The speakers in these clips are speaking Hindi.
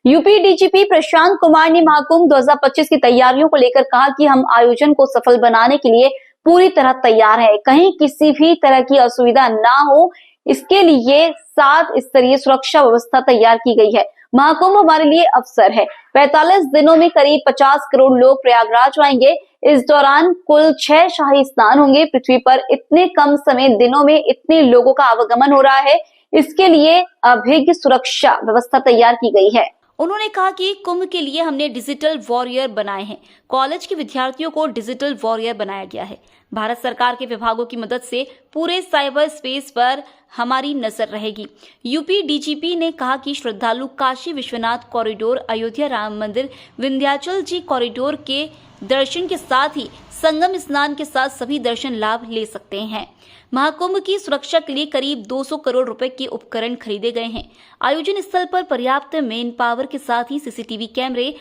यूपी डीजीपी प्रशांत कुमार ने महाकुंभ 2025 की तैयारियों को लेकर कहा कि हम आयोजन को सफल बनाने के लिए पूरी तरह तैयार हैं। कहीं किसी भी तरह की असुविधा ना हो, इसके लिए 7 स्तरीय सुरक्षा व्यवस्था तैयार की गई है। महाकुंभ हमारे लिए अवसर है। 45 दिनों में करीब 50 करोड़ लोग प्रयागराज आएंगे। इस दौरान कुल 6 शाही स्नान होंगे। पृथ्वी पर इतने कम समय दिनों में इतने लोगों का आवागमन हो रहा है, इसके लिए अभिज्ञ सुरक्षा व्यवस्था तैयार की गई है। उन्होंने कहा कि कुंभ के लिए हमने डिजिटल वॉरियर बनाए हैं। कॉलेज के विद्यार्थियों को डिजिटल वॉरियर बनाया गया है। भारत सरकार के विभागों की मदद से पूरे साइबर स्पेस पर हमारी नजर रहेगी। यूपी डीजीपी ने कहा कि श्रद्धालु काशी विश्वनाथ कॉरिडोर, अयोध्या राम मंदिर, विंध्याचल जी कॉरिडोर के दर्शन के साथ ही संगम स्नान के साथ सभी दर्शन लाभ ले सकते हैं। महाकुंभ की सुरक्षा के लिए करीब 200 करोड़ रुपए के उपकरण खरीदे गए हैं। आयोजन स्थल पर पर्याप्त मेन पावर के साथ ही सीसीटीवी कैमरे,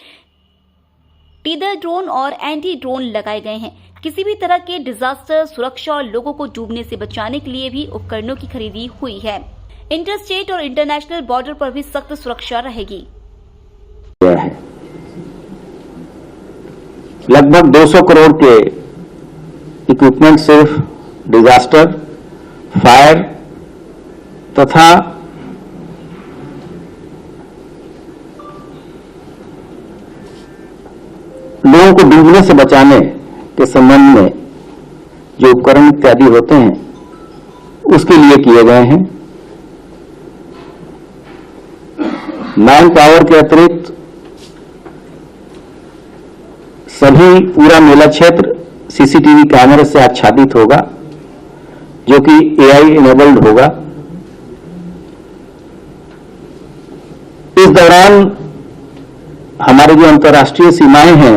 टीदर ड्रोन और एंटी ड्रोन लगाए गए हैं। किसी भी तरह के डिजास्टर सुरक्षा और लोगों को डूबने से बचाने के लिए भी उपकरणों की खरीदी हुई है। इंटरस्टेट और इंटरनेशनल बॉर्डर पर भी सख्त सुरक्षा रहेगी। लगभग 200 करोड़ के इक्विपमेंट सिर्फ डिजास्टर, फायर तथा लोगों को डूबने से बचाने के संबंध में जो उपकरण इत्यादि होते हैं उसके लिए किए गए हैं। मैन पावर के अतिरिक्त सभी पूरा मेला क्षेत्र सीसीटीवी कैमरे से आच्छादित होगा, जो कि एआई इनेबल्ड होगा। इस दौरान हमारे जो अंतर्राष्ट्रीय सीमाएं हैं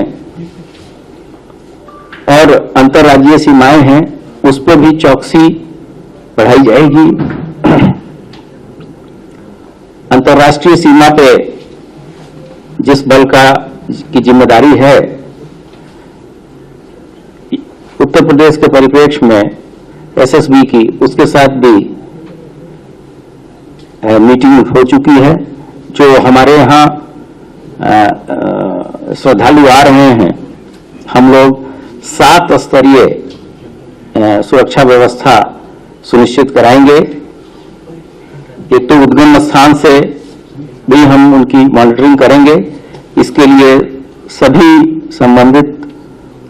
और अंतर्राज्यीय सीमाएं हैं, उस पर भी चौकसी बढ़ाई जाएगी। अंतर्राष्ट्रीय सीमा पे जिस बल की जिम्मेदारी है, उत्तर प्रदेश के परिप्रेक्ष्य में एसएसबी की, उसके साथ भी मीटिंग हो चुकी है। जो हमारे यहाँ श्रद्धालु आ रहे हैं, हम लोग 7 स्तरीय सुरक्षा व्यवस्था सुनिश्चित कराएंगे। एक तो उद्गम स्थान से भी हम उनकी मॉनिटरिंग करेंगे। इसके लिए सभी संबंधित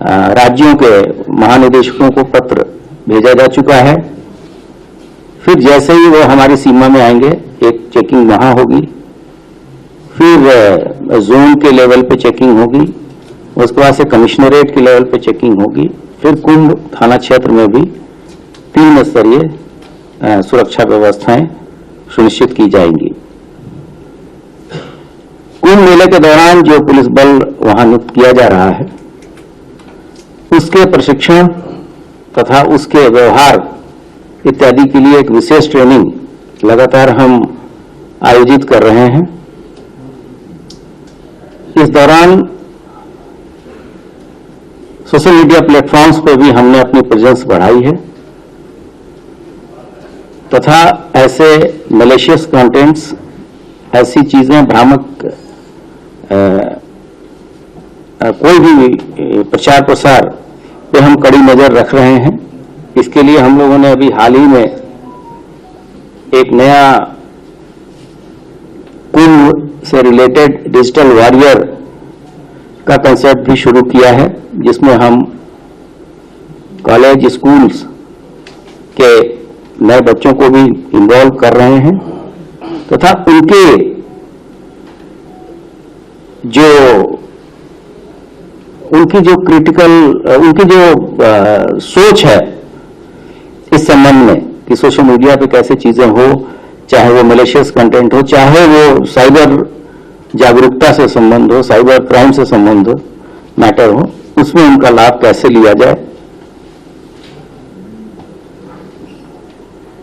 राज्यों के महानिदेशकों को पत्र भेजा जा चुका है। फिर जैसे ही वो हमारी सीमा में आएंगे, एक चेकिंग वहां होगी, फिर जोन के लेवल पे चेकिंग होगी, उसके बाद से कमिश्नरेट के लेवल पे चेकिंग होगी, फिर कुंभ थाना क्षेत्र में भी 3 स्तरीय सुरक्षा व्यवस्थाएं सुनिश्चित की जाएंगी। कुंभ मेले के दौरान जो पुलिस बल वहां नियुक्त किया जा रहा है, उसके प्रशिक्षण तथा उसके व्यवहार इत्यादि के लिए एक विशेष ट्रेनिंग लगातार हम आयोजित कर रहे हैं। इस दौरान सोशल मीडिया प्लेटफॉर्म्स पर भी हमने अपनी प्रेजेंस बढ़ाई है तथा ऐसे मैलिशियस कंटेंट्स, ऐसी चीजें, भ्रामक कोई भी प्रचार प्रसार पे हम कड़ी नजर रख रहे हैं। इसके लिए हम लोगों ने अभी हाल ही में एक नया कुंभ से रिलेटेड डिजिटल वॉरियर का कंसेप्ट भी शुरू किया है, जिसमें हम कॉलेज, स्कूल्स के नए बच्चों को भी इन्वॉल्व कर रहे हैं तथा उनकी जो क्रिटिकल, उनकी जो सोच है इस संबंध में कि सोशल मीडिया पे कैसे चीजें हो, चाहे वो मैलिशियस कंटेंट हो, चाहे वो साइबर जागरूकता से संबंध हो, साइबर क्राइम से संबंध हो, मैटर हो, उसमें उनका लाभ कैसे लिया जाए।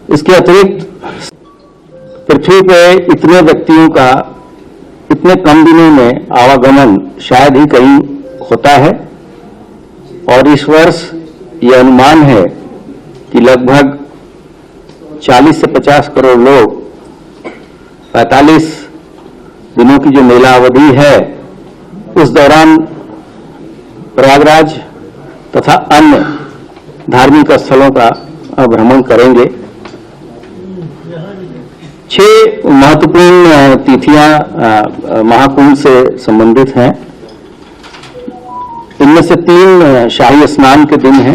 इसके अतिरिक्त पृथ्वी पे इतने व्यक्तियों का इतने कम दिनों में आवागमन शायद ही कहीं होता है, और इस वर्ष यह अनुमान है कि लगभग 40 से 50 करोड़ लोग 45 दिनों की जो मेला अवधि है उस दौरान प्रयागराज तथा अन्य धार्मिक स्थलों का भ्रमण करेंगे। 6 महत्वपूर्ण तिथियां महाकुंभ से संबंधित हैं। इनमें से 3 शाही स्नान के दिन हैं।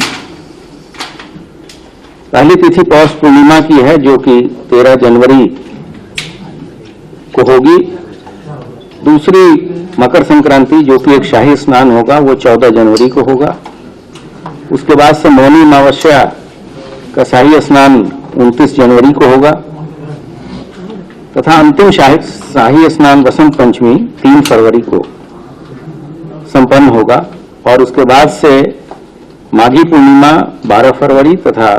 पहली तिथि पौष पूर्णिमा की है जो कि 13 जनवरी को होगी। दूसरी मकर संक्रांति जो कि एक शाही स्नान होगा वो 14 जनवरी को होगा। उसके बाद से मौनी अमावस्या का शाही स्नान 29 जनवरी को होगा तथा अंतिम शाही स्नान वसंत पंचमी 3 फरवरी को संपन्न होगा और उसके बाद से माघी पूर्णिमा 12 फरवरी तथा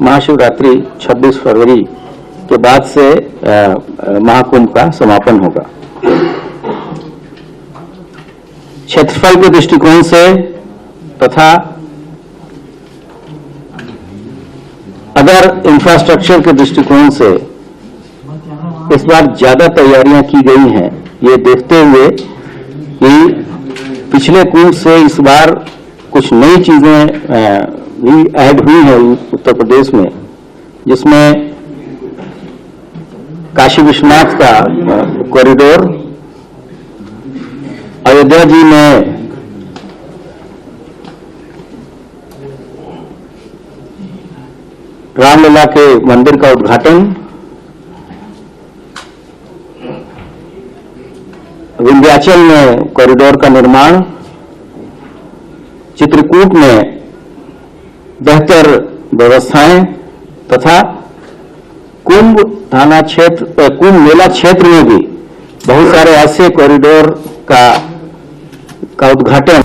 महाशिवरात्रि 26 फरवरी के बाद से महाकुंभ का समापन होगा। क्षेत्रफल के दृष्टिकोण से तथा अदर इंफ्रास्ट्रक्चर के दृष्टिकोण से इस बार ज्यादा तैयारियां की गई हैं। ये देखते हुए कि पिछले कुंभ से इस बार कुछ नई चीजें भी ऐड हुई हैं उत्तर प्रदेश में, जिसमें काशी विश्वनाथ का कॉरिडोर, अयोध्या जी में रामलला के मंदिर का उद्घाटन, विंध्याचल में कॉरिडोर का निर्माण, चित्रकूट में बेहतर व्यवस्थाएं तथा कुंभ थाना क्षेत्र, कुंभ मेला क्षेत्र में भी बहुत सारे ऐसे कॉरिडोर का उद्घाटन